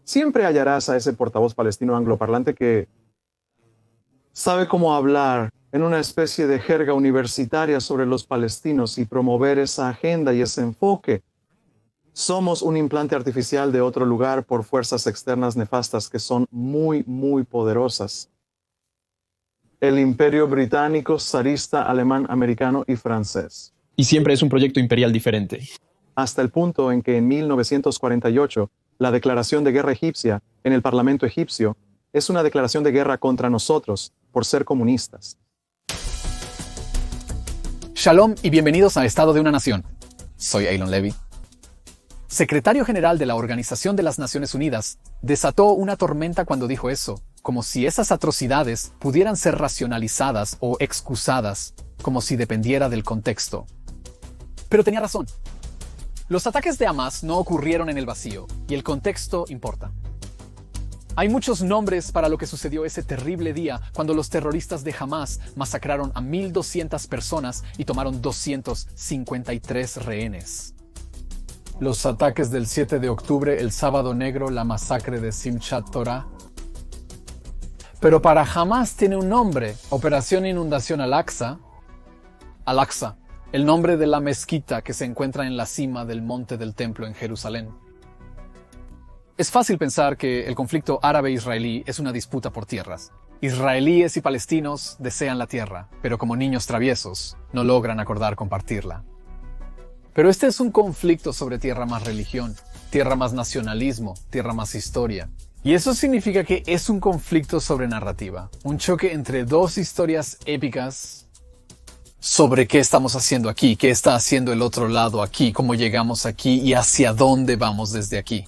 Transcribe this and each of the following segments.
Siempre hallarás a ese portavoz palestino angloparlante que sabe cómo hablar en una especie de jerga universitaria sobre los palestinos y promover esa agenda y ese enfoque. Somos un implante artificial de otro lugar por fuerzas externas nefastas que son muy, muy poderosas. El imperio británico, zarista, alemán, americano y francés. Y siempre es un proyecto imperial diferente. Hasta el punto en que en 1948, la declaración de guerra egipcia en el Parlamento egipcio es una declaración de guerra contra nosotros por ser comunistas. Shalom y bienvenidos a Estado de una Nación. Soy Eilon Levy. Secretario General de la Organización de las Naciones Unidas desató una tormenta cuando dijo eso, como si esas atrocidades pudieran ser racionalizadas o excusadas, como si dependiera del contexto. Pero tenía razón. Los ataques de Hamas no ocurrieron en el vacío, y el contexto importa. Hay muchos nombres para lo que sucedió ese terrible día cuando los terroristas de Hamas masacraron a 1,200 personas y tomaron 253 rehenes. Los ataques del 7 de octubre, el Sábado Negro, la masacre de Simchat Torah. Pero para Hamas tiene un nombre: Operación Inundación Al-Aqsa. Al-Aqsa, el nombre de la mezquita que se encuentra en la cima del Monte del Templo en Jerusalén. Es fácil pensar que el conflicto árabe-israelí es una disputa por tierras. Israelíes y palestinos desean la tierra, pero como niños traviesos, no logran acordar compartirla. Pero este es un conflicto sobre tierra más religión, tierra más nacionalismo, tierra más historia. Y eso significa que es un conflicto sobre narrativa, un choque entre dos historias épicas sobre qué estamos haciendo aquí, qué está haciendo el otro lado aquí, cómo llegamos aquí y hacia dónde vamos desde aquí.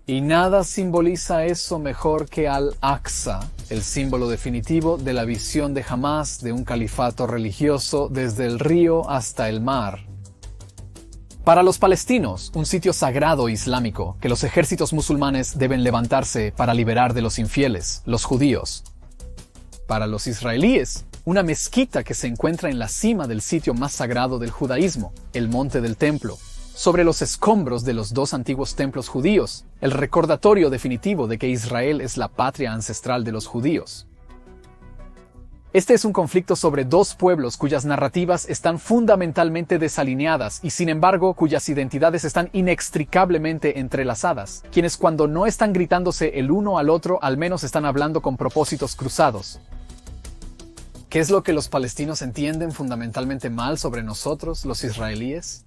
Y nada simboliza eso mejor que Al-Aqsa, el símbolo definitivo de la visión de Hamas de un califato religioso desde el río hasta el mar. Para los palestinos, un sitio sagrado islámico que los ejércitos musulmanes deben levantarse para liberar de los infieles, los judíos. Para los israelíes, una mezquita que se encuentra en la cima del sitio más sagrado del judaísmo, el Monte del Templo, sobre los escombros de los dos antiguos templos judíos, el recordatorio definitivo de que Israel es la patria ancestral de los judíos. Este es un conflicto sobre dos pueblos cuyas narrativas están fundamentalmente desalineadas y, sin embargo, cuyas identidades están inextricablemente entrelazadas, quienes cuando no están gritándose el uno al otro, al menos están hablando con propósitos cruzados. ¿Qué es lo que los palestinos entienden fundamentalmente mal sobre nosotros, los israelíes?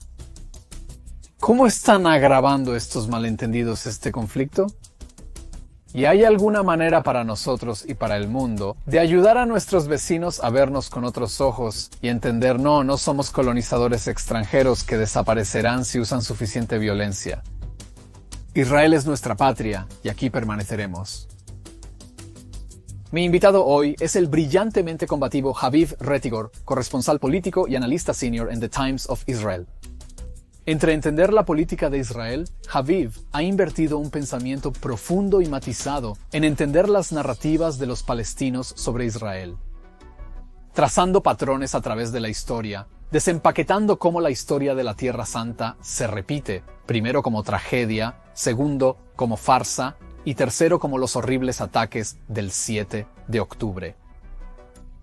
¿Cómo están agravando estos malentendidos este conflicto? ¿Y hay alguna manera para nosotros y para el mundo de ayudar a nuestros vecinos a vernos con otros ojos y entender no somos colonizadores extranjeros que desaparecerán si usan suficiente violencia? Israel es nuestra patria y aquí permaneceremos. Mi invitado hoy es el brillantemente combativo Haviv Rettigor, corresponsal político y analista senior en The Times of Israel. Entre entender la política de Israel, Haviv ha invertido un pensamiento profundo y matizado en entender las narrativas de los palestinos sobre Israel. Trazando patrones a través de la historia, desempaquetando cómo la historia de la Tierra Santa se repite, primero como tragedia, segundo como farsa y tercero como los horribles ataques del 7 de octubre.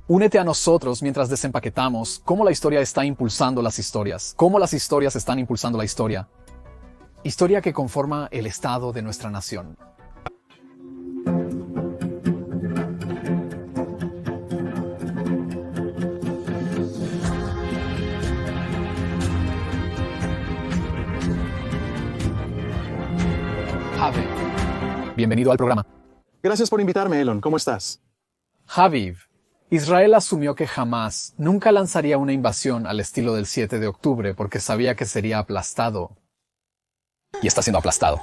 Únete a nosotros mientras desempaquetamos cómo la historia está impulsando las historias, cómo las historias están impulsando la historia. Historia que conforma el estado de nuestra nación. Haviv, bienvenido al programa. Gracias por invitarme, Elon. ¿Cómo estás? Haviv. Israel asumió que jamás nunca lanzaría una invasión al estilo del 7 de octubre porque sabía que sería aplastado. Y está siendo aplastado.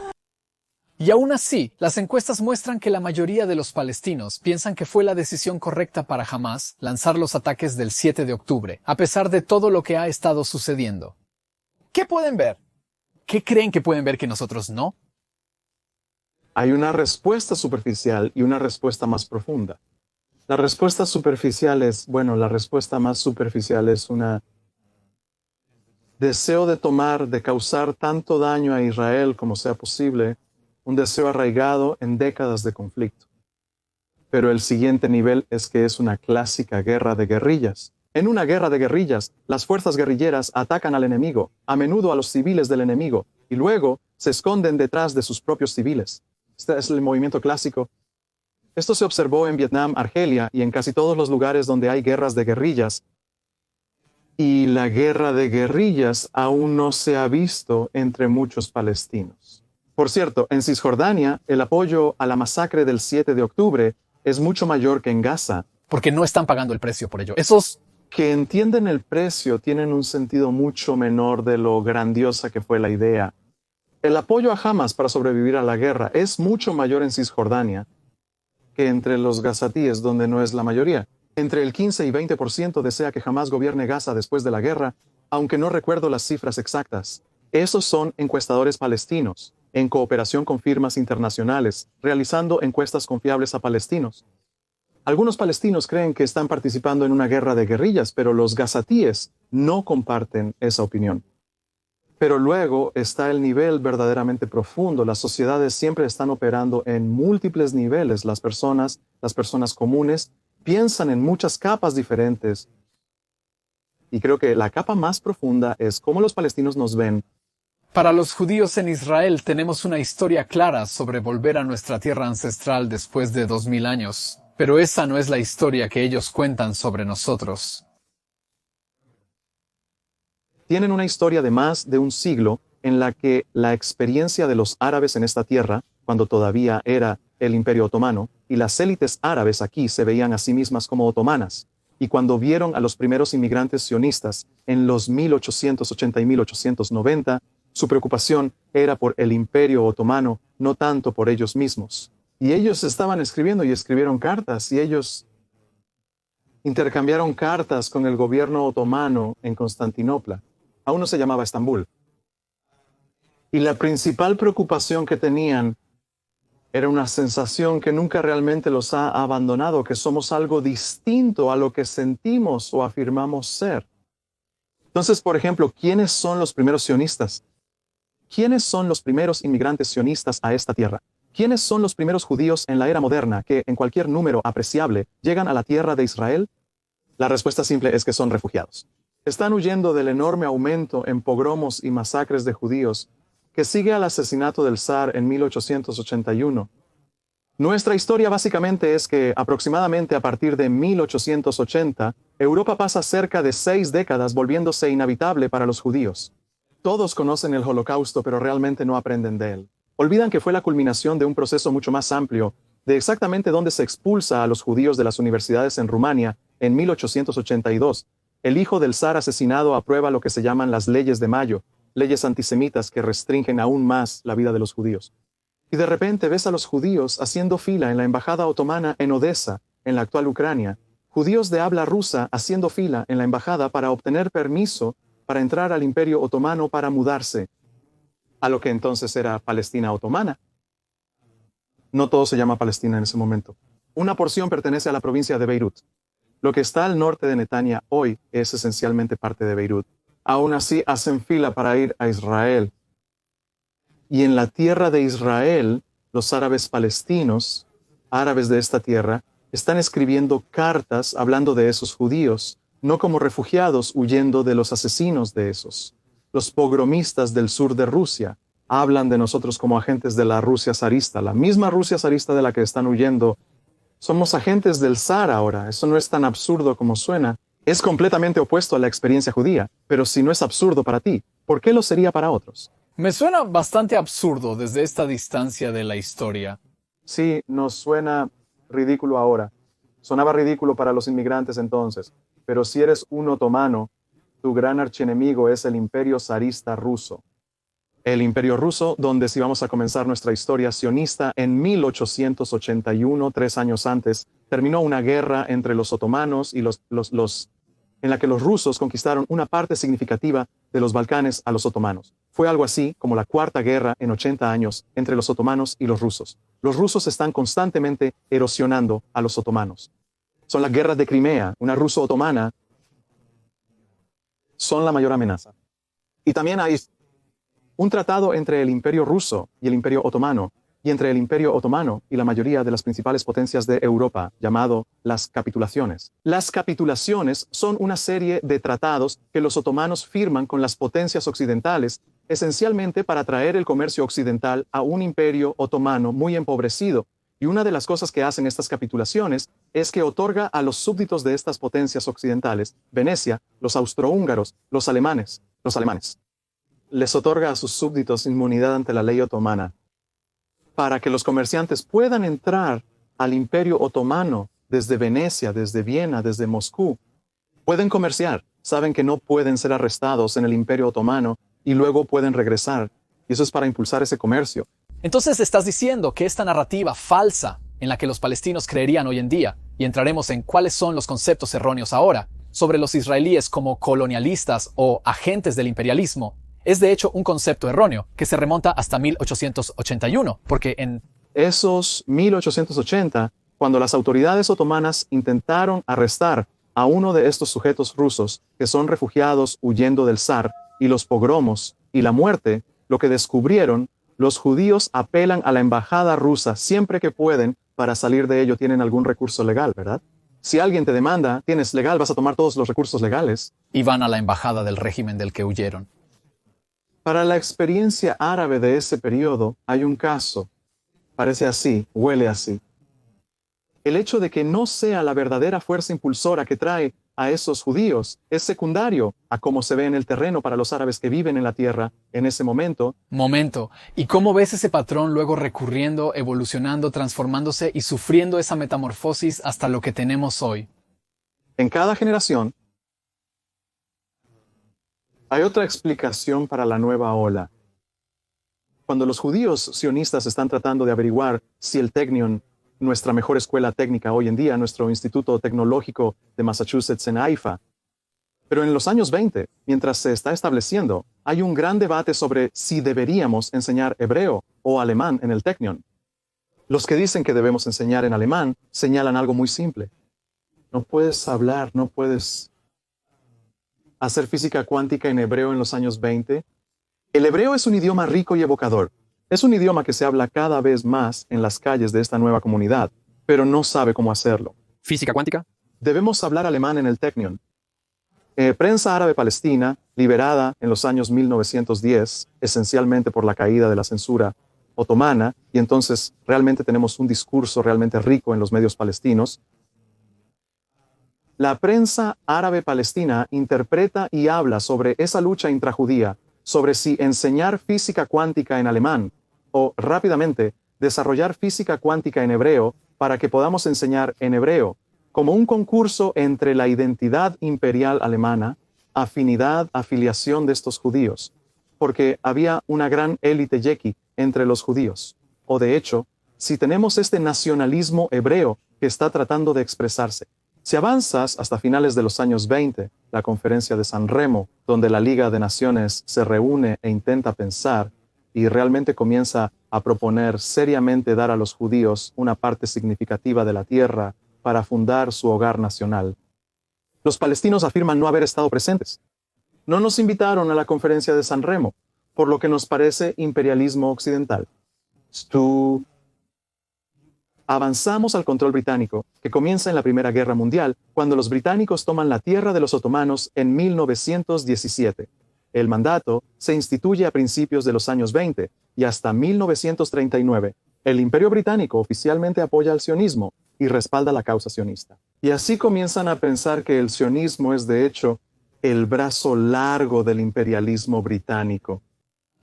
Y aún así, las encuestas muestran que la mayoría de los palestinos piensan que fue la decisión correcta para Hamas lanzar los ataques del 7 de octubre, a pesar de todo lo que ha estado sucediendo. ¿Qué pueden ver? ¿Qué creen que pueden ver que nosotros no? Hay una respuesta superficial y una respuesta más profunda. La respuesta superficial es, la respuesta más superficial es un deseo de causar tanto daño a Israel como sea posible un deseo arraigado en décadas de conflicto. Pero el siguiente nivel es que es una clásica guerra de guerrillas. En una guerra de guerrillas, las fuerzas guerrilleras atacan al enemigo, a menudo a los civiles del enemigo, y luego se esconden detrás de sus propios civiles. Este es el movimiento clásico. Esto se observó en Vietnam, Argelia y en casi todos los lugares donde hay guerras de guerrillas. Y la guerra de guerrillas aún no se ha visto entre muchos palestinos. Por cierto, en Cisjordania, el apoyo a la masacre del 7 de octubre es mucho mayor que en Gaza. Porque no están pagando el precio por ello. Esos Que entienden el precio tienen un sentido mucho menor de lo grandiosa que fue la idea. El apoyo a Hamas para sobrevivir a la guerra es mucho mayor en Cisjordania que entre los gazatíes, donde no es la mayoría. Entre el 15 y 20% desea que Hamas gobierne Gaza después de la guerra, aunque no recuerdo las cifras exactas. Esos son encuestadores palestinos, en cooperación con firmas internacionales, realizando encuestas confiables a palestinos. Algunos palestinos creen que están participando en una guerra de guerrillas, pero los gazatíes no comparten esa opinión. Pero luego está el nivel verdaderamente profundo. Las sociedades siempre están operando en múltiples niveles. Las personas comunes, piensan en muchas capas diferentes. Y creo que la capa más profunda es cómo los palestinos nos ven. Para los judíos en Israel tenemos una historia clara sobre volver a nuestra tierra ancestral después de 2000 años. Pero esa no es la historia que ellos cuentan sobre nosotros. Tienen una historia de más de un siglo en la que la experiencia de los árabes en esta tierra, cuando todavía era el Imperio Otomano, y las élites árabes aquí se veían a sí mismas como otomanas, y cuando vieron a los primeros inmigrantes sionistas en los 1880 y 1890, su preocupación era por el Imperio Otomano, no tanto por ellos mismos. Y ellos estaban escribiendo y escribieron cartas, y ellos intercambiaron cartas con el gobierno otomano en Constantinopla. Aún no se llamaba Estambul. Y la principal preocupación que tenían era una sensación que nunca realmente los ha abandonado, que somos algo distinto a lo que sentimos o afirmamos ser. Entonces, por ejemplo, ¿quiénes son los primeros sionistas? ¿Quiénes son los primeros inmigrantes sionistas a esta tierra? ¿Quiénes son los primeros judíos en la era moderna que, en cualquier número apreciable, llegan a la tierra de Israel? La respuesta simple es que son refugiados. Están huyendo del enorme aumento en pogromos y masacres de judíos que sigue al asesinato del zar en 1881. Nuestra historia básicamente es que aproximadamente a partir de 1880, Europa pasa cerca de 6 décadas volviéndose inhabitable para los judíos. Todos conocen el Holocausto, pero realmente no aprenden de él. Olvidan que fue la culminación de un proceso mucho más amplio, de exactamente dónde se expulsa a los judíos de las universidades en Rumania en 1882. El hijo del zar asesinado aprueba lo que se llaman las leyes de Mayo, leyes antisemitas que restringen aún más la vida de los judíos. Y de repente ves a los judíos haciendo fila en la embajada otomana en Odessa, en la actual Ucrania, judíos de habla rusa haciendo fila en la embajada para obtener permiso para entrar al Imperio Otomano para mudarse a lo que entonces era Palestina otomana. No todo se llama Palestina en ese momento. Una porción pertenece a la provincia de Beirut. Lo que está al norte de Netanya hoy es esencialmente parte de Beirut. Aún así hacen fila para ir a Israel. Y en la tierra de Israel, los árabes palestinos, árabes de esta tierra, están escribiendo cartas hablando de esos judíos, no como refugiados huyendo de los asesinos de esos. Los pogromistas del sur de Rusia hablan de nosotros como agentes de la Rusia zarista, la misma Rusia zarista de la que están huyendo. Somos agentes del zar ahora. Eso no es tan absurdo como suena. Es completamente opuesto a la experiencia judía. Pero si no es absurdo para ti, ¿por qué lo sería para otros? Me suena bastante absurdo desde esta distancia de la historia. Sí, nos suena ridículo ahora. Sonaba ridículo para los inmigrantes entonces. Pero si eres un otomano, tu gran archienemigo es el imperio zarista ruso. El imperio ruso, donde si vamos a comenzar nuestra historia sionista, en 1881, 3 años antes, terminó una guerra entre los otomanos y en la que los rusos conquistaron una parte significativa de los Balcanes a los otomanos. Fue algo así como la cuarta guerra en 80 años entre los otomanos y los rusos. Los rusos están constantemente erosionando a los otomanos. Son las guerras de Crimea, una ruso-otomana, son la mayor amenaza. Y también hay un tratado entre el Imperio ruso y el Imperio otomano y entre el Imperio Otomano y la mayoría de las principales potencias de Europa, llamado las capitulaciones. Las capitulaciones son una serie de tratados que los otomanos firman con las potencias occidentales, esencialmente para traer el comercio occidental a un imperio otomano muy empobrecido. Y una de las cosas que hacen estas capitulaciones es que otorga a los súbditos de estas potencias occidentales, Venecia, los austrohúngaros, los alemanes, les otorga a sus súbditos inmunidad ante la ley otomana, para que los comerciantes puedan entrar al Imperio Otomano desde Venecia, desde Viena, desde Moscú. Pueden comerciar, saben que no pueden ser arrestados en el Imperio Otomano y luego pueden regresar. Y eso es para impulsar ese comercio. Entonces estás diciendo que esta narrativa falsa en la que los palestinos creerían hoy en día, y entraremos en cuáles son los conceptos erróneos ahora, sobre los israelíes como colonialistas o agentes del imperialismo, es de hecho un concepto erróneo que se remonta hasta 1881, porque en esos 1880, cuando las autoridades otomanas intentaron arrestar a uno de estos sujetos rusos que son refugiados huyendo del zar y los pogromos y la muerte, lo que descubrieron, los judíos apelan a la embajada rusa siempre que pueden para salir de ello. Tienen algún recurso legal, ¿verdad? Si alguien te demanda, tienes legal, vas a tomar todos los recursos legales. y van a la embajada del régimen del que huyeron. Para la experiencia árabe de ese periodo hay un caso. Parece así, huele así. El hecho de que no sea la verdadera fuerza impulsora que trae a esos judíos es secundario a cómo se ve en el terreno para los árabes que viven en la tierra en ese momento. ¿Y cómo ves ese patrón luego recurriendo, evolucionando, transformándose y sufriendo esa metamorfosis hasta lo que tenemos hoy? En cada generación hay otra explicación para la nueva ola. Cuando los judíos sionistas están tratando de averiguar si el Technion, nuestra mejor escuela técnica hoy en día, nuestro Instituto Tecnológico de Massachusetts en Haifa. Pero en los años 20, mientras se está estableciendo, hay un gran debate sobre si deberíamos enseñar hebreo o alemán en el Technion. Los que dicen que debemos enseñar en alemán señalan algo muy simple. No puedes hablar, no puedes hacer física cuántica en hebreo en los años 20. El hebreo es un idioma rico y evocador. Es un idioma que se habla cada vez más en las calles de esta nueva comunidad, pero no sabe cómo hacerlo. ¿Física cuántica? Debemos hablar alemán en el Technion. Prensa árabe palestina, liberada en los años 1910, esencialmente por la caída de la censura otomana, y entonces realmente tenemos un discurso realmente rico en los medios palestinos. La prensa árabe palestina interpreta y habla sobre esa lucha intrajudía, sobre si enseñar física cuántica en alemán o rápidamente desarrollar física cuántica en hebreo para que podamos enseñar en hebreo, como un concurso entre la identidad imperial alemana, afinidad, afiliación de estos judíos, porque había una gran élite yequi entre los judíos. O de hecho, si tenemos este nacionalismo hebreo que está tratando de expresarse. Si avanzas hasta finales de los años 20, la conferencia de San Remo, donde la Liga de Naciones se reúne e intenta pensar y realmente comienza a proponer seriamente dar a los judíos una parte significativa de la tierra para fundar su hogar nacional. Los palestinos afirman no haber estado presentes. No nos invitaron a la conferencia de San Remo, por lo que nos parece imperialismo occidental. Avanzamos al control británico, que comienza en la Primera Guerra Mundial, cuando los británicos toman la tierra de los otomanos en 1917. El mandato se instituye a principios de los años 20 y hasta 1939. El Imperio Británico oficialmente apoya al sionismo y respalda la causa sionista. Y así comienzan a pensar que el sionismo es de hecho el brazo largo del imperialismo británico.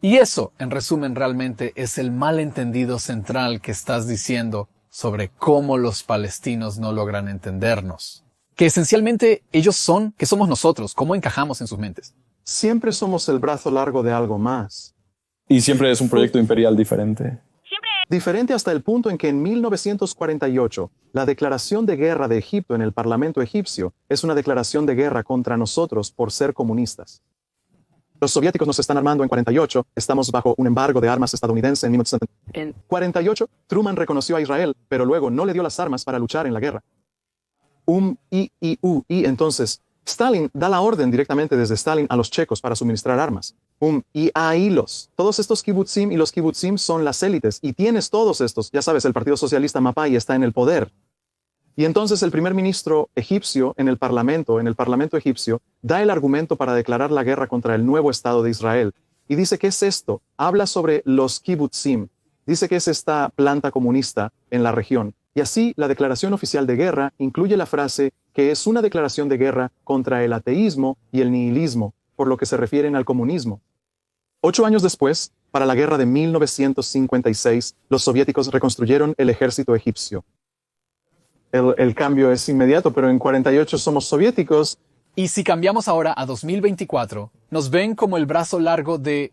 Y eso, en resumen, realmente es el malentendido central que estás diciendo sobre cómo los palestinos no logran entendernos. Que esencialmente ellos son, que somos nosotros, cómo encajamos en sus mentes. Siempre somos el brazo largo de algo más. Y siempre es un proyecto imperial diferente. Diferente hasta el punto en que en 1948, la declaración de guerra de Egipto en el Parlamento egipcio es una declaración de guerra contra nosotros por ser comunistas. Los soviéticos nos están armando en 48, estamos bajo un embargo de armas estadounidense en 1970. En 48, Truman reconoció a Israel, pero luego no le dio las armas para luchar en la guerra. Y entonces, Stalin da la orden directamente desde Stalin a los checos para suministrar armas. Y hay hilos. Todos estos kibbutzim y los kibbutzim son las élites. Y tienes todos estos. Ya sabes, el Partido Socialista Mapai está en el poder. Y entonces el primer ministro egipcio en el parlamento egipcio, da el argumento para declarar la guerra contra el nuevo Estado de Israel. Y dice, ¿qué es esto? Habla sobre los kibbutzim. Dice que es esta planta comunista en la región. Y así, la declaración oficial de guerra incluye la frase que es una declaración de guerra contra el ateísmo y el nihilismo, por lo que se refieren al comunismo. 8 años después, para la guerra de 1956, los soviéticos reconstruyeron el ejército egipcio. El cambio es inmediato, pero en 48 somos soviéticos. Y si cambiamos ahora a 2024, nos ven como el brazo largo de...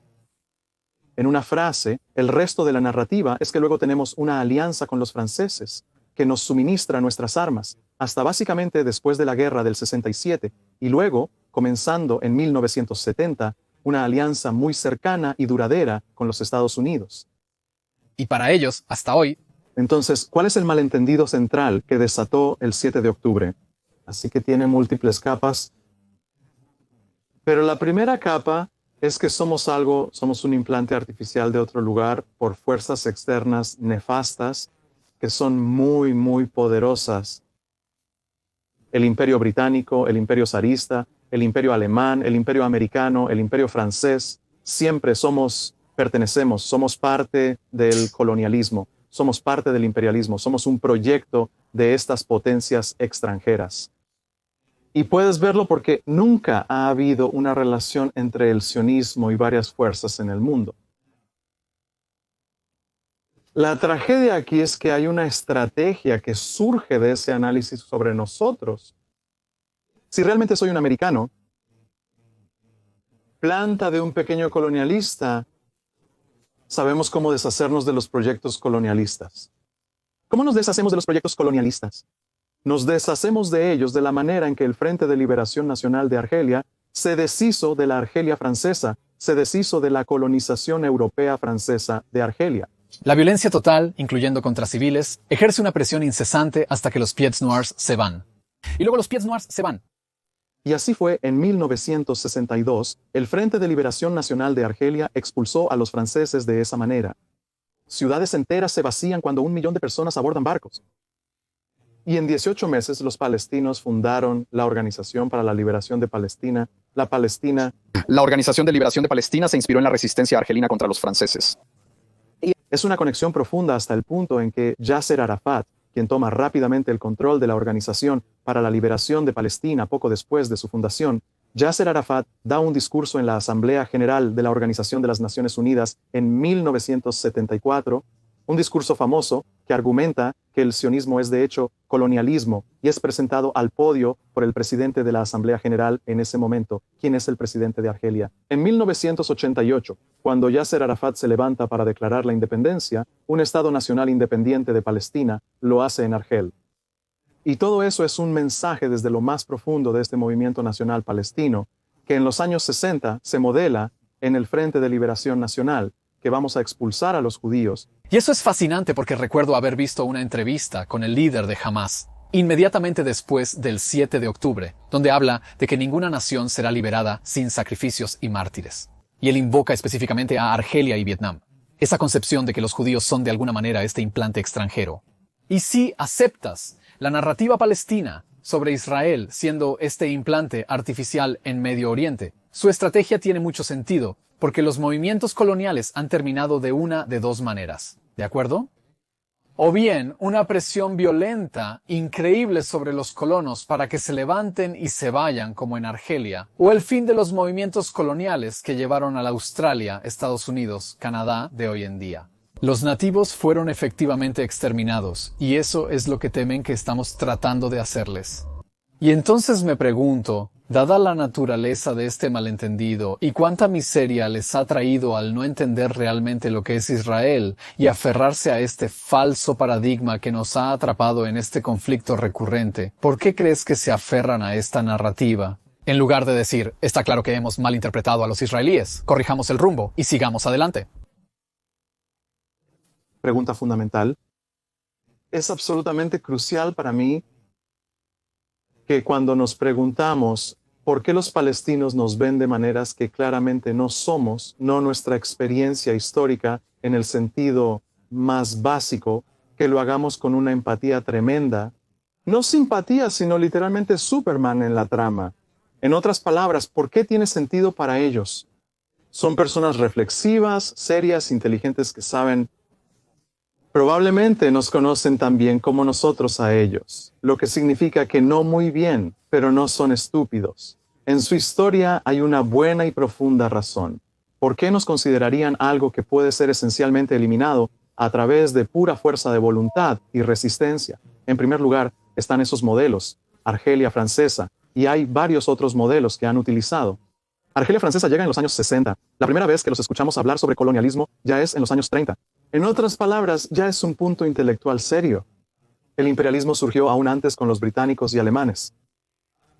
En una frase, el resto de la narrativa es que luego tenemos una alianza con los franceses, que nos suministra nuestras armas, hasta básicamente después de la guerra del 67, y luego, comenzando en 1970, una alianza muy cercana y duradera con los Estados Unidos. Y para ellos, hasta hoy... Entonces, ¿cuál es el malentendido central que desató el 7 de octubre? Así que tiene múltiples capas. Pero la primera capa es que somos un implante artificial de otro lugar por fuerzas externas nefastas que son muy, muy poderosas. El Imperio Británico, el Imperio Zarista, el Imperio Alemán, el Imperio Americano, el Imperio Francés, siempre somos parte del colonialismo. Somos parte del imperialismo, somos un proyecto de estas potencias extranjeras. Y puedes verlo porque nunca ha habido una relación entre el sionismo y varias fuerzas en el mundo. La tragedia aquí es que hay una estrategia que surge de ese análisis sobre nosotros. Si realmente soy un americano, planta de un pequeño colonialista, sabemos cómo deshacernos de los proyectos colonialistas. ¿Cómo nos deshacemos de los proyectos colonialistas? Nos deshacemos de ellos de la manera en que el Frente de Liberación Nacional de Argelia se deshizo de la Argelia francesa, se deshizo de la colonización europea francesa de Argelia. La violencia total, incluyendo contra civiles, ejerce una presión incesante hasta que los Pieds Noirs se van. Y luego los Pieds Noirs se van. Y así fue en 1962, el Frente de Liberación Nacional de Argelia expulsó a los franceses de esa manera. Ciudades enteras se vacían cuando 1 millón de personas abordan barcos. Y en 18 meses los palestinos fundaron la Organización para la Liberación de Palestina, La Organización de Liberación de Palestina se inspiró en la resistencia argelina contra los franceses. Es una conexión profunda hasta el punto en que Yasser Arafat, quien toma rápidamente el control de la Organización para la Liberación de Palestina poco después de su fundación, Yasser Arafat da un discurso en la Asamblea General de la Organización de las Naciones Unidas en 1974, un discurso famoso que argumenta que el sionismo es de hecho colonialismo y es presentado al podio por el presidente de la Asamblea General en ese momento, quien es el presidente de Argelia. En 1988, cuando Yasser Arafat se levanta para declarar la independencia, un Estado nacional independiente de Palestina lo hace en Argel. Y todo eso es un mensaje desde lo más profundo de este movimiento nacional palestino, que en los años 60 se modela en el Frente de Liberación Nacional, que vamos a expulsar a los judíos. Y eso es fascinante porque recuerdo haber visto una entrevista con el líder de Hamas, inmediatamente después del 7 de octubre, donde habla de que ninguna nación será liberada sin sacrificios y mártires. Y él invoca específicamente a Argelia y Vietnam, esa concepción de que los judíos son de alguna manera este implante extranjero. Y si aceptas la narrativa palestina sobre Israel siendo este implante artificial en Medio Oriente, su estrategia tiene mucho sentido, porque los movimientos coloniales han terminado de una de dos maneras, ¿de acuerdo? O bien una presión violenta, increíble sobre los colonos para que se levanten y se vayan como en Argelia, o el fin de los movimientos coloniales que llevaron a la Australia, Estados Unidos, Canadá de hoy en día. Los nativos fueron efectivamente exterminados, y eso es lo que temen que estamos tratando de hacerles. Y entonces me pregunto, dada la naturaleza de este malentendido y cuánta miseria les ha traído al no entender realmente lo que es Israel y aferrarse a este falso paradigma que nos ha atrapado en este conflicto recurrente, ¿por qué crees que se aferran a esta narrativa? En lugar de decir, está claro que hemos malinterpretado a los israelíes, corrijamos el rumbo y sigamos adelante. Pregunta fundamental. Es absolutamente crucial para mí que cuando nos preguntamos ¿Por qué los palestinos nos ven de maneras que claramente no somos, no nuestra experiencia histórica en el sentido más básico, que lo hagamos con una empatía tremenda? No simpatía, sino literalmente Superman en la trama. En otras palabras, ¿por qué tiene sentido para ellos? Son personas reflexivas, serias, inteligentes que saben. Probablemente nos conocen tan bien como nosotros a ellos, lo que significa que no muy bien, pero no son estúpidos. En su historia hay una buena y profunda razón. ¿Por qué nos considerarían algo que puede ser esencialmente eliminado a través de pura fuerza de voluntad y resistencia? En primer lugar, están esos modelos, Argelia francesa, y hay varios otros modelos que han utilizado. Argelia francesa llega en los años 60. La primera vez que los escuchamos hablar sobre colonialismo ya es en los años 30. En otras palabras, ya es un punto intelectual serio. El imperialismo surgió aún antes con los británicos y alemanes.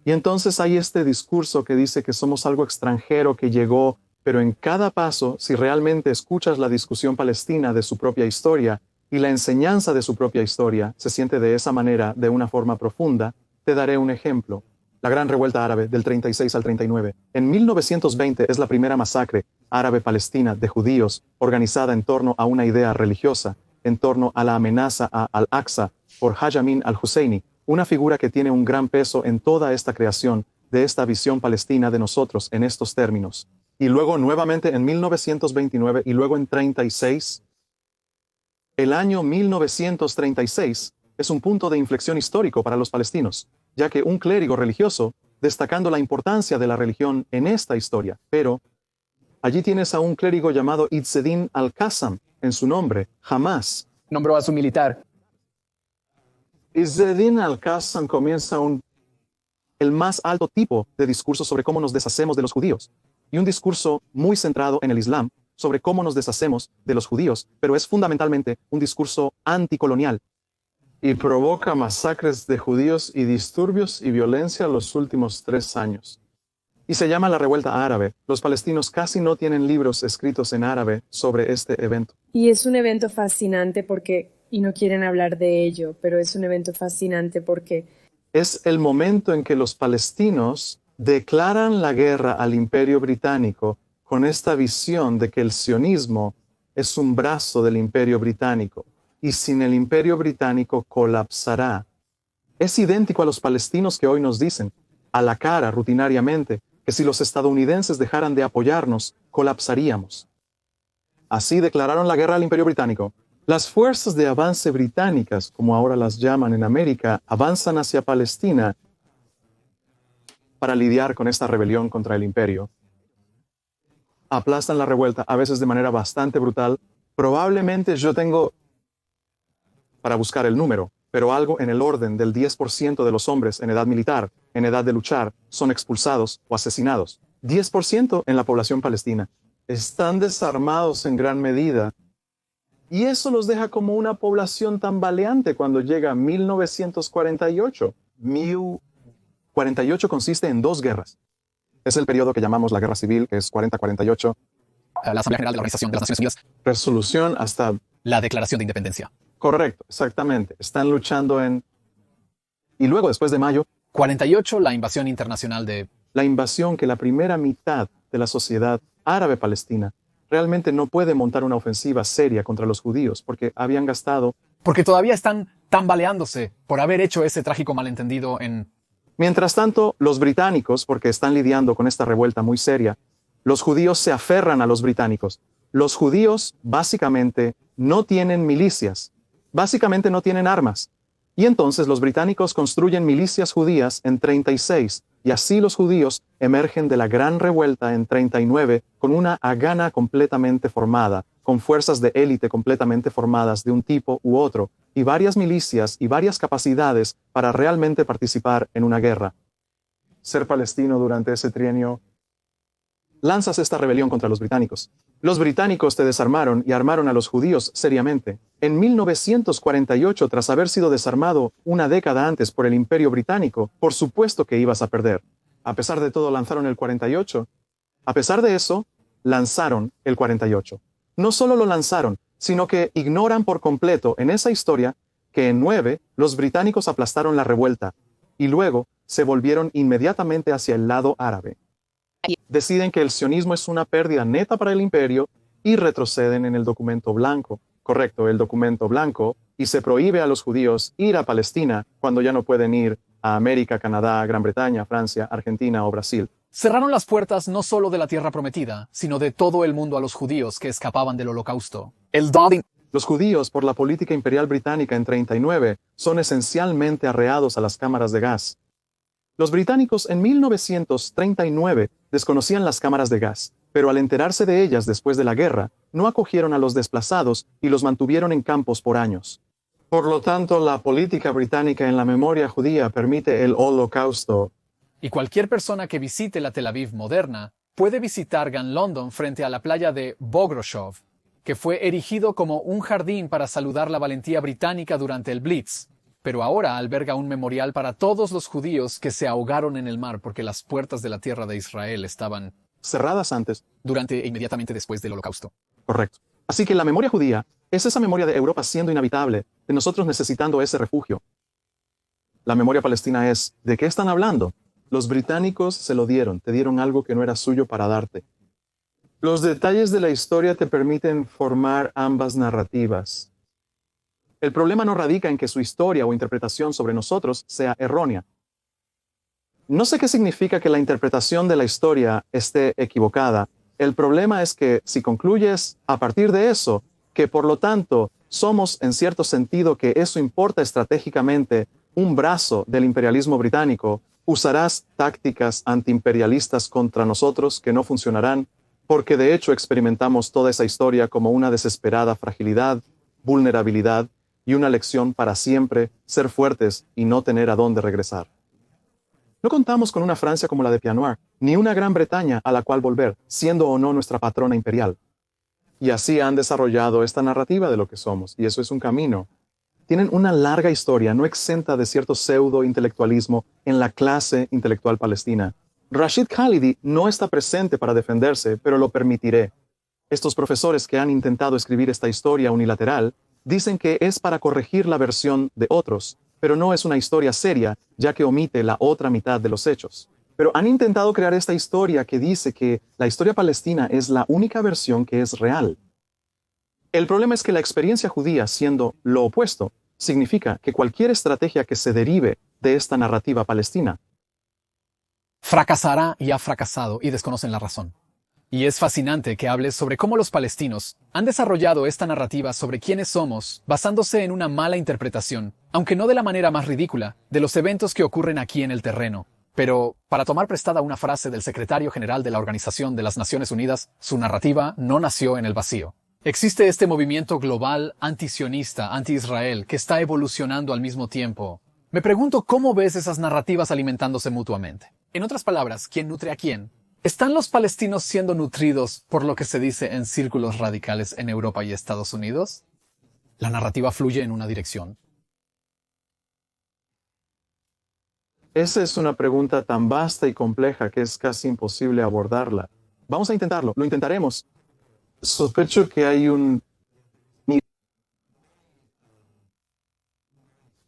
Y entonces hay este discurso que dice que somos algo extranjero que llegó, pero en cada paso, si realmente escuchas la discusión palestina de su propia historia y la enseñanza de su propia historia se siente de esa manera, de una forma profunda, te daré un ejemplo. La Gran Revuelta Árabe del 36 al 39. En 1920 es la primera masacre árabe-palestina de judíos organizada en torno a una idea religiosa, en torno a la amenaza a Al-Aqsa por Haj Amin al-Husseini, una figura que tiene un gran peso en toda esta creación de esta visión palestina de nosotros en estos términos. Y luego nuevamente en 1929 y luego en 36. El año 1936 es un punto de inflexión histórico para los palestinos, ya que un clérigo religioso, destacando la importancia de la religión en esta historia, pero allí tienes a un clérigo llamado Izzeddin al-Qassam, en su nombre, Hamas. Nombró a su militar. Izzeddin al-Qassam comienza el más alto tipo de discurso sobre cómo nos deshacemos de los judíos, y un discurso muy centrado en el Islam, sobre cómo nos deshacemos de los judíos, pero es fundamentalmente un discurso anticolonial. Y provoca masacres de judíos y disturbios y violencia los últimos 3 años. Y se llama la Revuelta Árabe. Los palestinos casi no tienen libros escritos en árabe sobre este evento. Y es un evento fascinante y no quieren hablar de ello, pero es un evento fascinante porque es el momento en que los palestinos declaran la guerra al Imperio Británico con esta visión de que el sionismo es un brazo del Imperio Británico. Y sin el Imperio Británico colapsará. Es idéntico a los palestinos que hoy nos dicen, a la cara rutinariamente, que si los estadounidenses dejaran de apoyarnos, colapsaríamos. Así declararon la guerra al Imperio Británico. Las fuerzas de avance británicas, como ahora las llaman en América, avanzan hacia Palestina para lidiar con esta rebelión contra el Imperio. Aplastan la revuelta, a veces de manera bastante brutal. Probablemente yo tengo para buscar el número, pero algo en el orden del 10% de los hombres en edad militar, en edad de luchar, son expulsados o asesinados. 10% en la población palestina. Están desarmados en gran medida. Y eso los deja como una población tambaleante cuando llega 1948. 1948 consiste en 2 guerras. Es el periodo que llamamos la Guerra Civil, que es 40-48. La Asamblea General de la Organización de las Naciones Unidas. Resolución hasta la Declaración de Independencia. Correcto, exactamente. Están luchando Y luego, después de mayo, 48, la invasión internacional de... La invasión que la primera mitad de la sociedad árabe-palestina realmente no puede montar una ofensiva seria contra los judíos porque habían gastado... Porque todavía están tambaleándose por haber hecho ese trágico malentendido en... Mientras tanto, los británicos, porque están lidiando con esta revuelta muy seria, los judíos se aferran a los británicos. Los judíos, básicamente, no tienen milicias. Básicamente no tienen armas. Y entonces los británicos construyen milicias judías en 36, y así los judíos emergen de la gran revuelta en 39 con una Hagana completamente formada, con fuerzas de élite completamente formadas de un tipo u otro, y varias milicias y varias capacidades para realmente participar en una guerra. Ser palestino durante ese trienio, lanzas esta rebelión contra los británicos. Los británicos te desarmaron y armaron a los judíos seriamente. En 1948, tras haber sido desarmado una década antes por el Imperio Británico, por supuesto que ibas a perder. A pesar de todo, lanzaron el 48. A pesar de eso, lanzaron el 48. No solo lo lanzaron, sino que ignoran por completo en esa historia que en 9 los británicos aplastaron la revuelta y luego se volvieron inmediatamente hacia el lado árabe. Deciden que el sionismo es una pérdida neta para el imperio y retroceden en el documento blanco. Correcto, el documento blanco, y se prohíbe a los judíos ir a Palestina cuando ya no pueden ir a América, Canadá, Gran Bretaña, Francia, Argentina o Brasil. Cerraron las puertas no solo de la tierra prometida, sino de todo el mundo a los judíos que escapaban del Holocausto. Los judíos, por la política imperial británica en 39, son esencialmente arreados a las cámaras de gas. Los británicos en 1939 desconocían las cámaras de gas, pero al enterarse de ellas después de la guerra, no acogieron a los desplazados y los mantuvieron en campos por años. Por lo tanto, la política británica en la memoria judía permite el Holocausto. Y cualquier persona que visite la Tel Aviv moderna puede visitar Gan London frente a la playa de Bogroshov, que fue erigido como un jardín para saludar la valentía británica durante el Blitz, pero ahora alberga un memorial para todos los judíos que se ahogaron en el mar porque las puertas de la tierra de Israel estaban cerradas antes, durante e inmediatamente después del Holocausto. Correcto. Así que la memoria judía es esa memoria de Europa siendo inhabitable, de nosotros necesitando ese refugio. La memoria palestina es, ¿de qué están hablando? Los británicos se lo dieron, te dieron algo que no era suyo para darte. Los detalles de la historia te permiten formar ambas narrativas. El problema no radica en que su historia o interpretación sobre nosotros sea errónea. No sé qué significa que la interpretación de la historia esté equivocada. El problema es que si concluyes a partir de eso, que por lo tanto somos en cierto sentido que eso importa estratégicamente un brazo del imperialismo británico, usarás tácticas antiimperialistas contra nosotros que no funcionarán, porque de hecho experimentamos toda esa historia como una desesperada fragilidad, vulnerabilidad y una lección para siempre ser fuertes y no tener a dónde regresar. No contamos con una Francia como la de Pied-Noir, ni una Gran Bretaña a la cual volver, siendo o no nuestra patrona imperial. Y así han desarrollado esta narrativa de lo que somos, y eso es un camino. Tienen una larga historia no exenta de cierto pseudo-intelectualismo en la clase intelectual palestina. Rashid Khalidi no está presente para defenderse, pero lo permitiré. Estos profesores que han intentado escribir esta historia unilateral dicen que es para corregir la versión de otros, pero no es una historia seria, ya que omite la otra mitad de los hechos. Pero han intentado crear esta historia que dice que la historia palestina es la única versión que es real. El problema es que la experiencia judía, siendo lo opuesto, significa que cualquier estrategia que se derive de esta narrativa palestina fracasará y ha fracasado y desconocen la razón. Y es fascinante que hables sobre cómo los palestinos han desarrollado esta narrativa sobre quiénes somos basándose en una mala interpretación, aunque no de la manera más ridícula, de los eventos que ocurren aquí en el terreno. Pero, para tomar prestada una frase del secretario general de la Organización de las Naciones Unidas, su narrativa no nació en el vacío. Existe este movimiento global antisionista, anti-Israel, que está evolucionando al mismo tiempo. Me pregunto cómo ves esas narrativas alimentándose mutuamente. En otras palabras, ¿quién nutre a quién? ¿Están los palestinos siendo nutridos por lo que se dice en círculos radicales en Europa y Estados Unidos? ¿La narrativa fluye en una dirección? Esa es una pregunta tan vasta y compleja que es casi imposible abordarla. Vamos a intentarlo, lo intentaremos. Sospecho que hay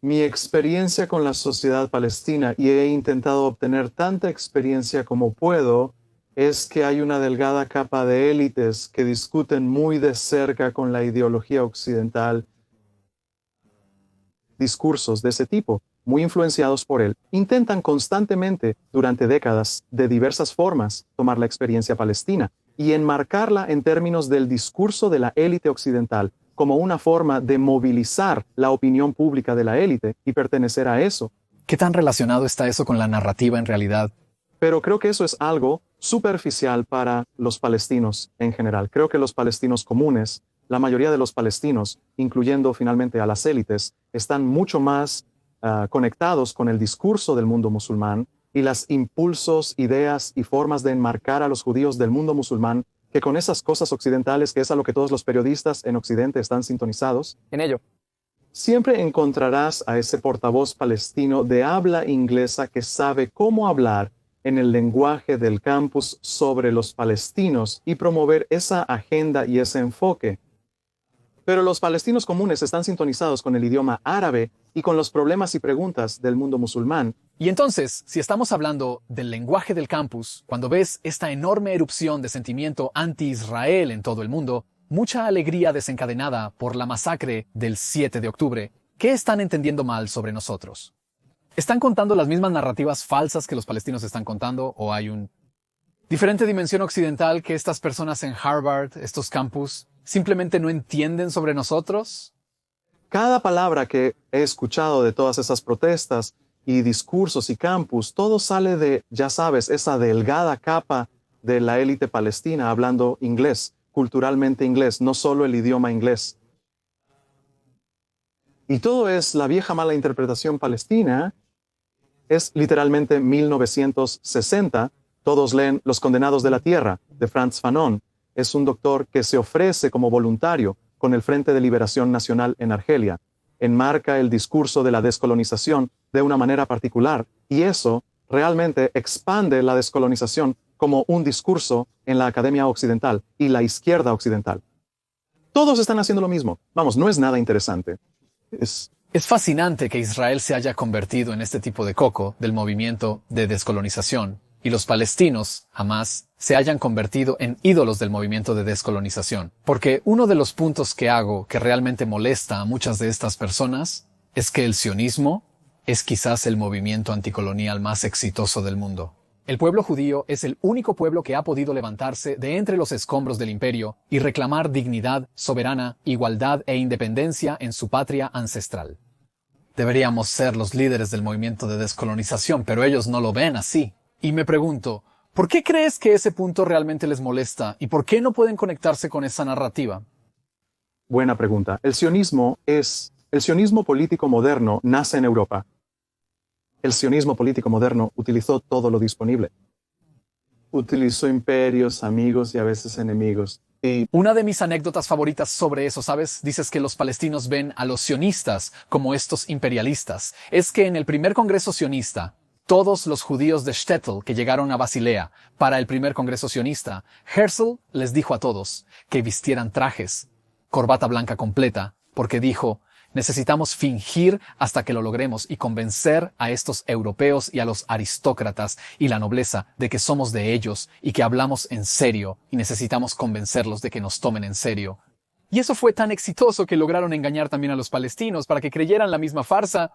Mi experiencia con la sociedad palestina, y he intentado obtener tanta experiencia como puedo, es que hay una delgada capa de élites que discuten muy de cerca con la ideología occidental discursos de ese tipo, muy influenciados por él, intentan constantemente, durante décadas, de diversas formas, tomar la experiencia palestina y enmarcarla en términos del discurso de la élite occidental, como una forma de movilizar la opinión pública de la élite y pertenecer a eso. ¿Qué tan relacionado está eso con la narrativa en realidad? Pero creo que eso es algo superficial para los palestinos en general. Creo que los palestinos comunes, la mayoría de los palestinos, incluyendo finalmente a las élites, están mucho más conectados con el discurso del mundo musulmán y los impulsos, ideas y formas de enmarcar a los judíos del mundo musulmán que con esas cosas occidentales, que es a lo que todos los periodistas en Occidente están sintonizados. En ello. Siempre encontrarás a ese portavoz palestino de habla inglesa que sabe cómo hablar en el lenguaje del campus sobre los palestinos y promover esa agenda y ese enfoque. Pero los palestinos comunes están sintonizados con el idioma árabe y con los problemas y preguntas del mundo musulmán, Y entonces, si estamos hablando del lenguaje del campus, cuando ves esta enorme erupción de sentimiento anti-Israel en todo el mundo, mucha alegría desencadenada por la masacre del 7 de octubre, ¿qué están entendiendo mal sobre nosotros? ¿Están contando las mismas narrativas falsas que los palestinos están contando o hay una diferente dimensión occidental que estas personas en Harvard, estos campus, simplemente no entienden sobre nosotros? Cada palabra que he escuchado de todas esas protestas y discursos y campus, todo sale de, ya sabes, esa delgada capa de la élite palestina hablando inglés, culturalmente inglés, no solo el idioma inglés. Y todo es la vieja mala interpretación palestina. Es literalmente 1960. Todos leen Los Condenados de la Tierra, de Frantz Fanon. Es un doctor que se ofrece como voluntario con el Frente de Liberación Nacional en Argelia. Enmarca el discurso de la descolonización de una manera particular, y eso realmente expande la descolonización como un discurso en la academia occidental y la izquierda occidental. Todos están haciendo lo mismo. Vamos, no es nada interesante. Es fascinante que Israel se haya convertido en este tipo de coco del movimiento de descolonización y los palestinos, Hamás, se hayan convertido en ídolos del movimiento de descolonización. Porque uno de los puntos que hago que realmente molesta a muchas de estas personas es que el sionismo es quizás el movimiento anticolonial más exitoso del mundo. El pueblo judío es el único pueblo que ha podido levantarse de entre los escombros del imperio y reclamar dignidad soberana, igualdad e independencia en su patria ancestral. Deberíamos ser los líderes del movimiento de descolonización, pero ellos no lo ven así. Y me pregunto, ¿por qué crees que ese punto realmente les molesta y por qué no pueden conectarse con esa narrativa? Buena pregunta. El sionismo político moderno nace en Europa. El sionismo político moderno utilizó todo lo disponible. Utilizó imperios, amigos y a veces enemigos. Y una de mis anécdotas favoritas sobre eso, ¿sabes? Dices que los palestinos ven a los sionistas como estos imperialistas. Es que en el primer congreso sionista, todos los judíos de Shtetl que llegaron a Basilea para el primer congreso sionista, Herzl les dijo a todos que vistieran trajes, corbata blanca completa, porque dijo: necesitamos fingir hasta que lo logremos y convencer a estos europeos y a los aristócratas y la nobleza de que somos de ellos y que hablamos en serio y necesitamos convencerlos de que nos tomen en serio. Y eso fue tan exitoso que lograron engañar también a los palestinos para que creyeran la misma farsa.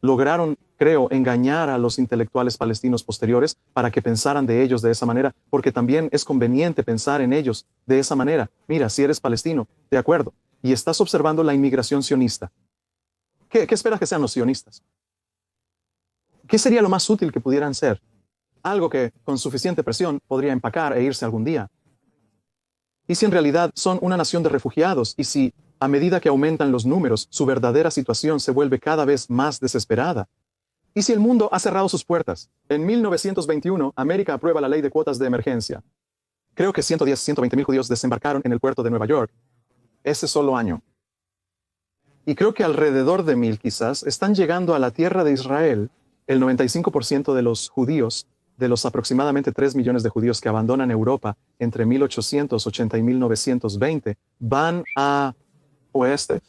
Lograron, creo, engañar a los intelectuales palestinos posteriores para que pensaran de ellos de esa manera, porque también es conveniente pensar en ellos de esa manera. Mira, si eres palestino, de acuerdo, y estás observando la inmigración sionista. ¿Qué esperas que sean los sionistas? ¿Qué sería lo más útil que pudieran ser? Algo que, con suficiente presión, podría empacar e irse algún día. ¿Y si en realidad son una nación de refugiados? ¿Y si, a medida que aumentan los números, su verdadera situación se vuelve cada vez más desesperada? ¿Y si el mundo ha cerrado sus puertas? En 1921, América aprueba la ley de cuotas de emergencia. Creo que 120 mil judíos desembarcaron en el puerto de Nueva York ese solo año. Y creo que alrededor de 1000 quizás están llegando a la tierra de Israel. El 95% de los judíos, de los aproximadamente 3 millones de judíos que abandonan Europa entre 1880 y 1920, van a oeste.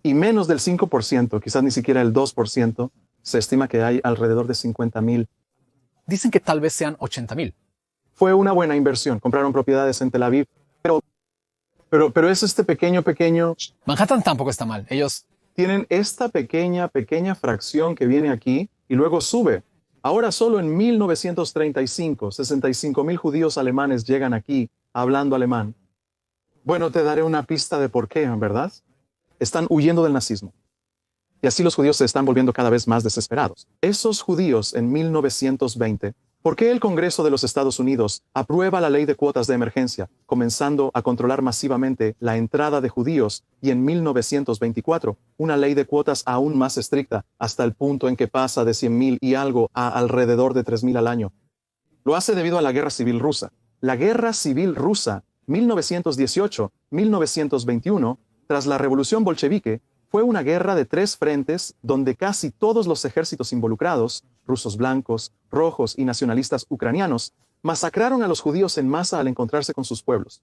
Y menos del 5%, quizás ni siquiera el 2%, se estima que hay alrededor de 50,000. Dicen que tal vez sean 80,000. Fue una buena inversión. Compraron propiedades en Tel Aviv. Pero es este pequeño... Manhattan tampoco está mal. Ellos tienen esta pequeña fracción que viene aquí y luego sube. Ahora solo en 1935, 65,000 judíos alemanes llegan aquí hablando alemán. Bueno, te daré una pista de por qué, ¿verdad? Están huyendo del nazismo. Y así los judíos se están volviendo cada vez más desesperados. Esos judíos en 1920, ¿por qué el Congreso de los Estados Unidos aprueba la ley de cuotas de emergencia, comenzando a controlar masivamente la entrada de judíos, y en 1924 una ley de cuotas aún más estricta, hasta el punto en que pasa de 100,000 y algo a alrededor de 3,000 al año? Lo hace debido a la Guerra Civil Rusa. La Guerra Civil Rusa, 1918-1921, tras la Revolución Bolchevique, fue una guerra de 3 frentes donde casi todos los ejércitos involucrados, rusos blancos, rojos y nacionalistas ucranianos, masacraron a los judíos en masa al encontrarse con sus pueblos.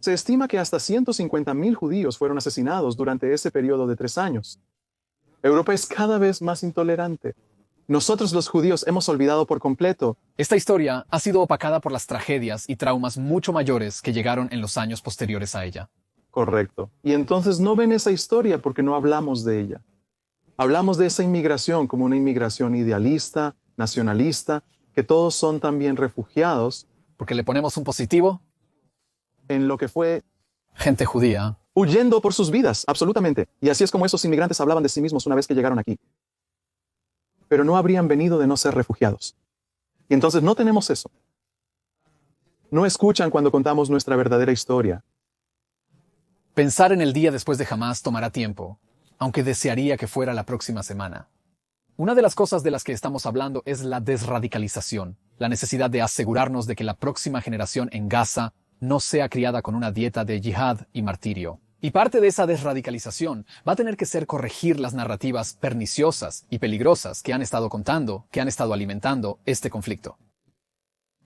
Se estima que hasta 150,000 judíos fueron asesinados durante ese periodo de 3 años. Europa es cada vez más intolerante. Nosotros los judíos hemos olvidado por completo. Esta historia ha sido opacada por las tragedias y traumas mucho mayores que llegaron en los años posteriores a ella. Correcto. Y entonces no ven esa historia porque no hablamos de ella. Hablamos de esa inmigración como una inmigración idealista, nacionalista, que todos son también refugiados Porque le ponemos un positivo, en lo que fue gente judía. huyendo por sus vidas, absolutamente. Y así es como esos inmigrantes hablaban de sí mismos una vez que llegaron aquí. Pero no habrían venido de no ser refugiados. Y entonces no tenemos eso. No escuchan cuando contamos nuestra verdadera historia. Pensar en el día después de Hamás tomará tiempo, aunque desearía que fuera la próxima semana. Una de las cosas de las que estamos hablando es la desradicalización, la necesidad de asegurarnos de que la próxima generación en Gaza no sea criada con una dieta de yihad y martirio. Y parte de esa desradicalización va a tener que ser corregir las narrativas perniciosas y peligrosas que han estado contando, que han estado alimentando este conflicto.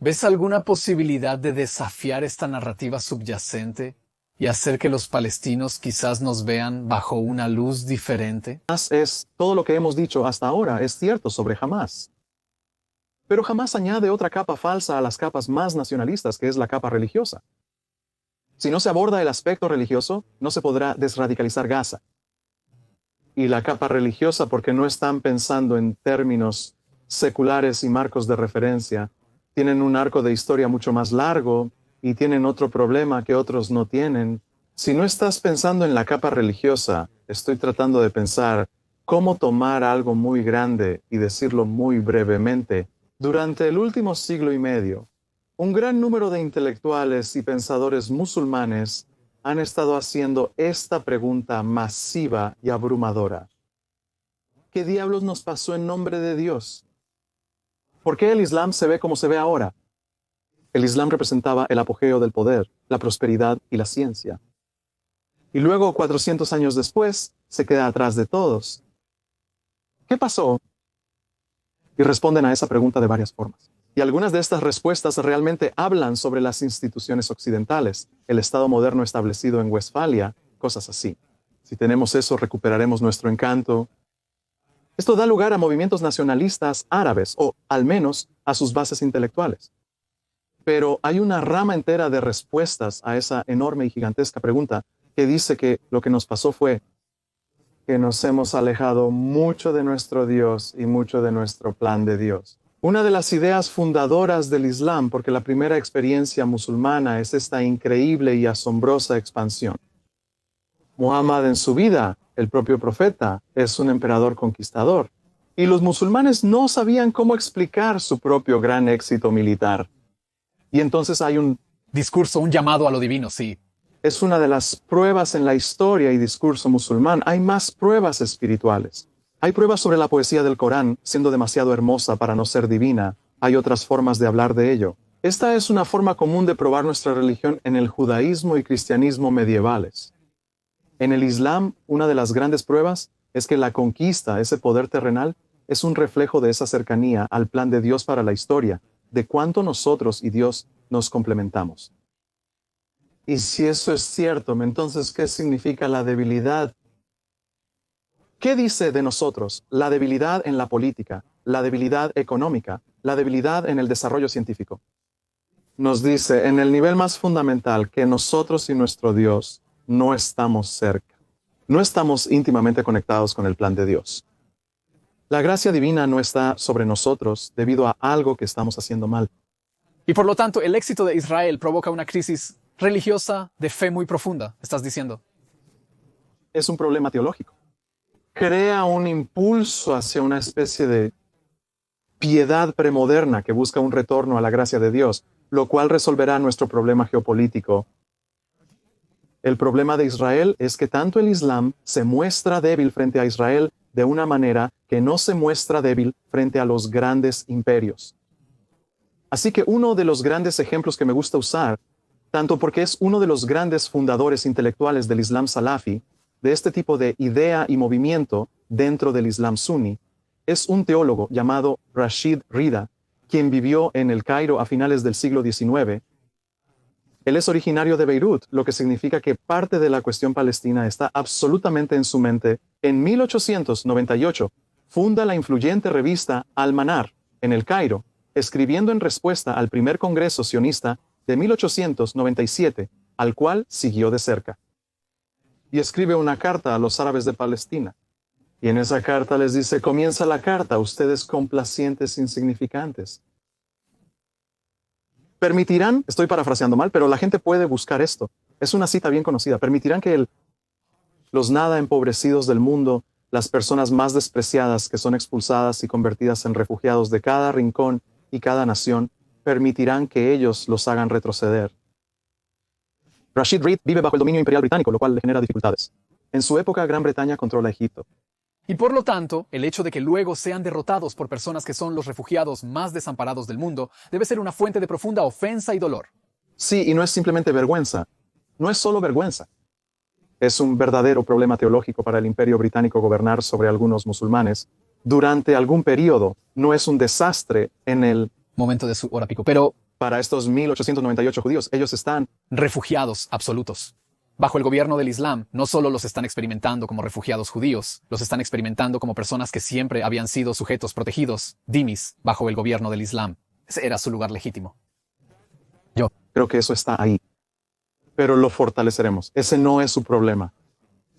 ¿Ves alguna posibilidad de desafiar esta narrativa subyacente y hacer que los palestinos quizás nos vean bajo una luz diferente? Es todo lo que hemos dicho hasta ahora, es cierto sobre Hamás. Pero Hamás añade otra capa falsa a las capas más nacionalistas, que es la capa religiosa. Si no se aborda el aspecto religioso, no se podrá desradicalizar Gaza. Y la capa religiosa, porque no están pensando en términos seculares y marcos de referencia, tienen un arco de historia mucho más largo y tienen otro problema que otros no tienen. Si no estás pensando en la capa religiosa, estoy tratando de pensar cómo tomar algo muy grande y decirlo muy brevemente. Durante el último siglo y medio, un gran número de intelectuales y pensadores musulmanes han estado haciendo esta pregunta masiva y abrumadora. ¿Qué diablos nos pasó en nombre de Dios? ¿Por qué el Islam se ve como se ve ahora? El Islam representaba el apogeo del poder, la prosperidad y la ciencia. Y luego, 400 años después, se queda atrás de todos. ¿Qué pasó? Y responden a esa pregunta de varias formas. Y algunas de estas respuestas realmente hablan sobre las instituciones occidentales, el Estado moderno establecido en Westfalia, cosas así. Si tenemos eso, recuperaremos nuestro encanto. Esto da lugar a movimientos nacionalistas árabes, o al menos a sus bases intelectuales. Pero hay una rama entera de respuestas a esa enorme y gigantesca pregunta que dice que lo que nos pasó fue que nos hemos alejado mucho de nuestro Dios y mucho de nuestro plan de Dios. Una de las ideas fundadoras del Islam, porque la primera experiencia musulmana es esta increíble y asombrosa expansión. Muhammad en su vida, el propio profeta, es un emperador conquistador. Y los musulmanes no sabían cómo explicar su propio gran éxito militar. Y entonces hay un Discurso, un llamado a lo divino, sí. es una de las pruebas en la historia y discurso musulmán. Hay más pruebas espirituales. Hay pruebas sobre la poesía del Corán, siendo demasiado hermosa para no ser divina. Hay otras formas de hablar de ello. Esta es una forma común de probar nuestra religión en el judaísmo y cristianismo medievales. En el Islam, una de las grandes pruebas es que la conquista, ese poder terrenal, es un reflejo de esa cercanía al plan de Dios para la historia, de cuánto nosotros y Dios nos complementamos. Y si eso es cierto, entonces, ¿qué significa la debilidad? ¿Qué dice de nosotros la debilidad en la política, la debilidad económica, la debilidad en el desarrollo científico? Nos dice en el nivel más fundamental que nosotros y nuestro Dios no estamos cerca. No estamos íntimamente conectados con el plan de Dios. La gracia divina no está sobre nosotros debido a algo que estamos haciendo mal. Y por lo tanto, el éxito de Israel provoca una crisis religiosa de fe muy profunda, estás diciendo. Es un problema teológico. Crea un impulso hacia una especie de piedad premoderna que busca un retorno a la gracia de Dios, lo cual resolverá nuestro problema geopolítico. El problema de Israel es que tanto el Islam se muestra débil frente a Israel de una manera que no se muestra débil frente a los grandes imperios. Así que uno de los grandes ejemplos que me gusta usar, tanto porque es uno de los grandes fundadores intelectuales del Islam Salafi, de este tipo de idea y movimiento dentro del Islam Sunni, es un teólogo llamado Rashid Rida, quien vivió en el Cairo a finales del siglo XIX. Él es originario de Beirut, lo que significa que parte de la cuestión palestina está absolutamente en su mente. En 1898 funda la influyente revista Al-Manar en El Cairo, escribiendo en respuesta al primer Congreso sionista de 1897, al cual siguió de cerca. Y escribe una carta a los árabes de Palestina. Y en esa carta les dice, comienza la carta, ustedes complacientes insignificantes. Permitirán, estoy parafraseando mal, pero la gente puede buscar esto. Es una cita bien conocida. Permitirán que los nada empobrecidos del mundo, las personas más despreciadas que son expulsadas y convertidas en refugiados de cada rincón y cada nación, permitirán que ellos los hagan retroceder. Rashid Reed vive bajo el dominio imperial británico, lo cual le genera dificultades. En su época, Gran Bretaña controla Egipto. Y por lo tanto, el hecho de que luego sean derrotados por personas que son los refugiados más desamparados del mundo debe ser una fuente de profunda ofensa y dolor. Sí, y no es simplemente vergüenza. No es solo vergüenza. Es un verdadero problema teológico para el Imperio Británico gobernar sobre algunos musulmanes durante algún periodo. No es un desastre en el momento de su hora pico, pero para estos 1898 judíos, ellos están refugiados absolutos. Bajo el gobierno del Islam, no solo los están experimentando como refugiados judíos, los están experimentando como personas que siempre habían sido sujetos protegidos, dhimis, bajo el gobierno del Islam. Ese era su lugar legítimo. Yo creo que eso está ahí. Pero lo fortaleceremos. Ese no es su problema.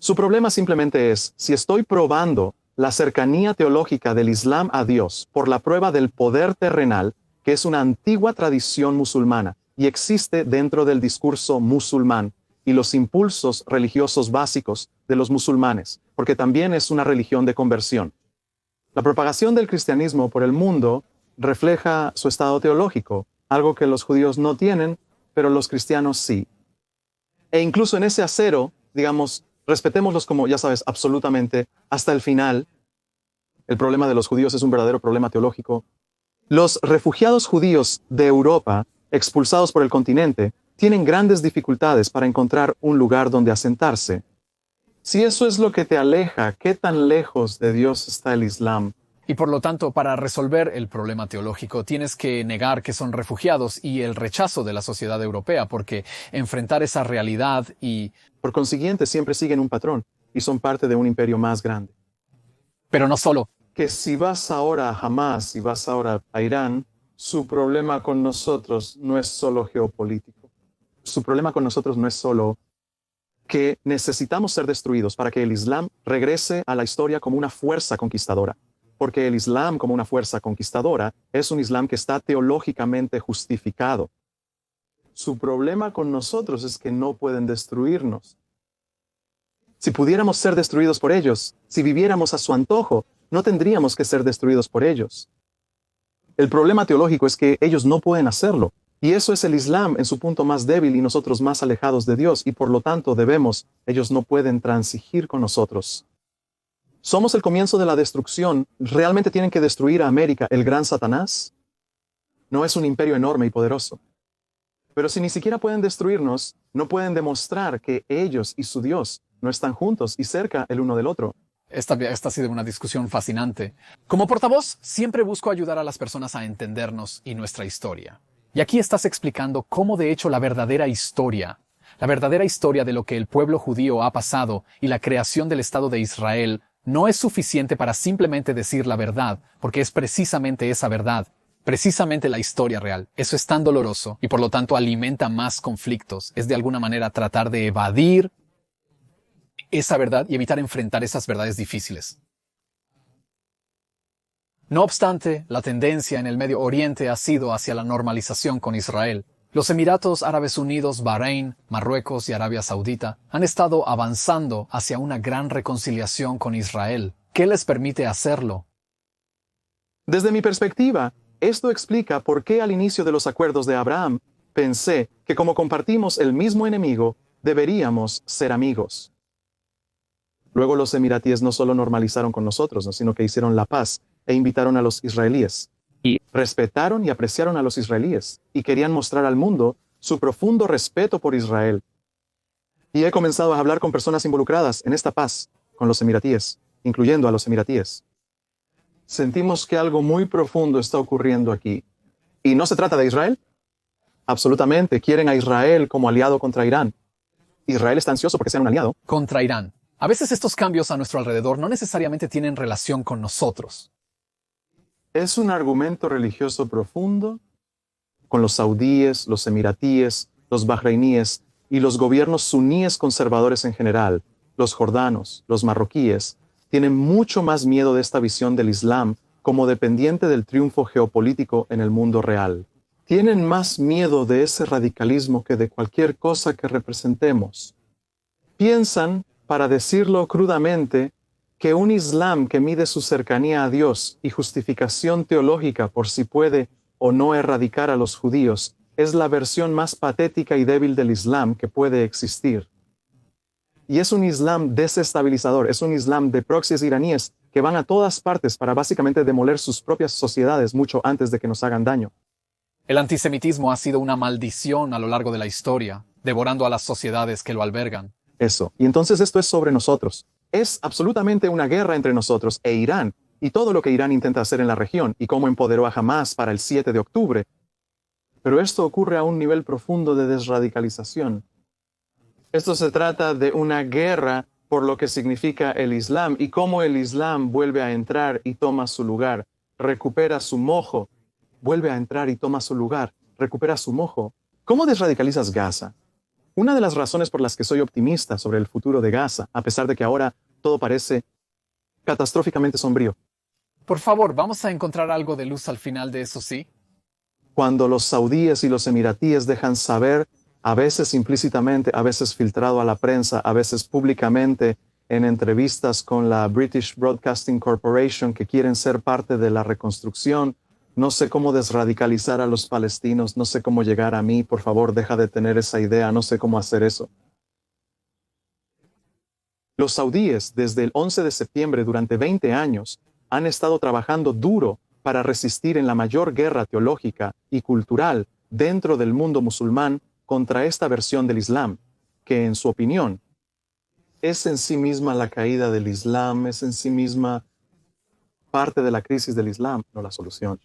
Su problema simplemente es, si estoy probando la cercanía teológica del Islam a Dios por la prueba del poder terrenal, que es una antigua tradición musulmana y existe dentro del discurso musulmán y los impulsos religiosos básicos de los musulmanes, porque también es una religión de conversión. La propagación del cristianismo por el mundo refleja su estado teológico, algo que los judíos no tienen, pero los cristianos sí. E incluso en ese acero, digamos, respetémoslos como, ya sabes, absolutamente hasta el final. El problema de los judíos es un verdadero problema teológico. Los refugiados judíos de Europa, expulsados por el continente, tienen grandes dificultades para encontrar un lugar donde asentarse. Si eso es lo que te aleja, ¿qué tan lejos de Dios está el Islam? Y por lo tanto, para resolver el problema teológico, tienes que negar que son refugiados y el rechazo de la sociedad europea, porque enfrentar esa realidad y... Por consiguiente, siempre siguen un patrón y son parte de un imperio más grande. Pero no solo. Que si vas ahora a Hamas y vas ahora a Irán, su problema con nosotros no es solo geopolítico. Su problema con nosotros no es solo que necesitamos ser destruidos para que el Islam regrese a la historia como una fuerza conquistadora. Porque el Islam como una fuerza conquistadora es un Islam que está teológicamente justificado. Su problema con nosotros es que no pueden destruirnos. Si pudiéramos ser destruidos por ellos, si viviéramos a su antojo, no tendríamos que ser destruidos por ellos. El problema teológico es que ellos no pueden hacerlo. Y eso es el Islam en su punto más débil y nosotros más alejados de Dios. Y por lo tanto ellos no pueden transigir con nosotros. ¿Somos el comienzo de la destrucción? ¿Realmente tienen que destruir a América, el gran Satanás? No es un imperio enorme y poderoso. Pero si ni siquiera pueden destruirnos, no pueden demostrar que ellos y su Dios no están juntos y cerca el uno del otro. Esta ha sido una discusión fascinante. Como portavoz, siempre busco ayudar a las personas a entendernos y nuestra historia. Y aquí estás explicando cómo de hecho la verdadera historia de lo que el pueblo judío ha pasado y la creación del Estado de Israel no es suficiente para simplemente decir la verdad, porque es precisamente esa verdad, precisamente la historia real. Eso es tan doloroso y por lo tanto alimenta más conflictos. Es de alguna manera tratar de evadir esa verdad y evitar enfrentar esas verdades difíciles. No obstante, la tendencia en el Medio Oriente ha sido hacia la normalización con Israel. Los Emiratos Árabes Unidos, Bahrein, Marruecos y Arabia Saudita han estado avanzando hacia una gran reconciliación con Israel. ¿Qué les permite hacerlo? Desde mi perspectiva, esto explica por qué al inicio de los acuerdos de Abraham pensé que como compartimos el mismo enemigo, deberíamos ser amigos. Luego los emiratíes no solo normalizaron con nosotros, sino que hicieron la paz e invitaron a los israelíes. Y respetaron y apreciaron a los israelíes y querían mostrar al mundo su profundo respeto por Israel. Y he comenzado a hablar con personas involucradas en esta paz con los emiratíes, incluyendo a los emiratíes. Sentimos que algo muy profundo está ocurriendo aquí. ¿Y no se trata de Israel? Absolutamente. Quieren a Israel como aliado contra Irán. Israel está ansioso porque sea un aliado. Contra Irán. A veces estos cambios a nuestro alrededor no necesariamente tienen relación con nosotros. Es un argumento religioso profundo con los saudíes, los emiratíes, los bahrainíes y los gobiernos suníes conservadores en general, los jordanos, los marroquíes, tienen mucho más miedo de esta visión del Islam como dependiente del triunfo geopolítico en el mundo real. Tienen más miedo de ese radicalismo que de cualquier cosa que representemos. Piensan, para decirlo crudamente, que un Islam que mide su cercanía a Dios y justificación teológica por si puede o no erradicar a los judíos es la versión más patética y débil del Islam que puede existir. Y es un Islam desestabilizador, es un Islam de proxies iraníes que van a todas partes para básicamente demoler sus propias sociedades mucho antes de que nos hagan daño. El antisemitismo ha sido una maldición a lo largo de la historia, devorando a las sociedades que lo albergan. Eso. Y entonces esto es sobre nosotros. Es absolutamente una guerra entre nosotros e Irán, y todo lo que Irán intenta hacer en la región, y cómo empoderó a Hamás para el 7 de octubre. Pero esto ocurre a un nivel profundo de desradicalización. Esto se trata de una guerra por lo que significa el Islam y cómo el Islam vuelve a entrar y toma su lugar, recupera su mojo, vuelve a entrar y toma su lugar, recupera su mojo. ¿Cómo desradicalizas Gaza? Una de las razones por las que soy optimista sobre el futuro de Gaza, a pesar de que ahora todo parece catastróficamente sombrío. Por favor, ¿vamos a encontrar algo de luz al final de eso, sí? Cuando los saudíes y los emiratíes dejan saber, a veces implícitamente, a veces filtrado a la prensa, a veces públicamente en entrevistas con la British Broadcasting Corporation, que quieren ser parte de la reconstrucción. No sé cómo desradicalizar a los palestinos, no sé cómo llegar a mí, por favor, deja de tener esa idea, no sé cómo hacer eso. Los saudíes, desde el 11 de septiembre durante 20 años, han estado trabajando duro para resistir en la mayor guerra teológica y cultural dentro del mundo musulmán contra esta versión del Islam, que en su opinión es en sí misma la caída del Islam, es en sí misma parte de la crisis del Islam, no la solución.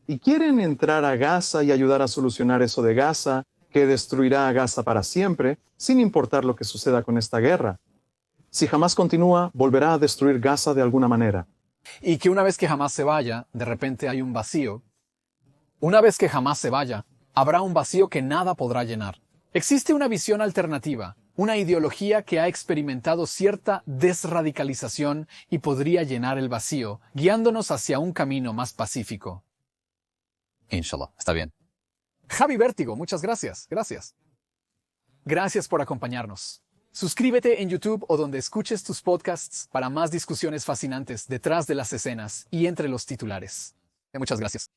Y quieren entrar a Gaza y ayudar a solucionar eso de Gaza, que destruirá a Gaza para siempre, sin importar lo que suceda con esta guerra. Si Hamás continúa, volverá a destruir Gaza de alguna manera. Y que una vez que Hamás se vaya, de repente hay un vacío. Una vez que Hamás se vaya, habrá un vacío que nada podrá llenar. Existe una visión alternativa, una ideología que ha experimentado cierta desradicalización y podría llenar el vacío, guiándonos hacia un camino más pacífico. Inshallah, está bien. Javi Vértigo, muchas gracias. Gracias. Gracias por acompañarnos. Suscríbete en YouTube o donde escuches tus podcasts para más discusiones fascinantes detrás de las escenas y entre los titulares. Muchas gracias.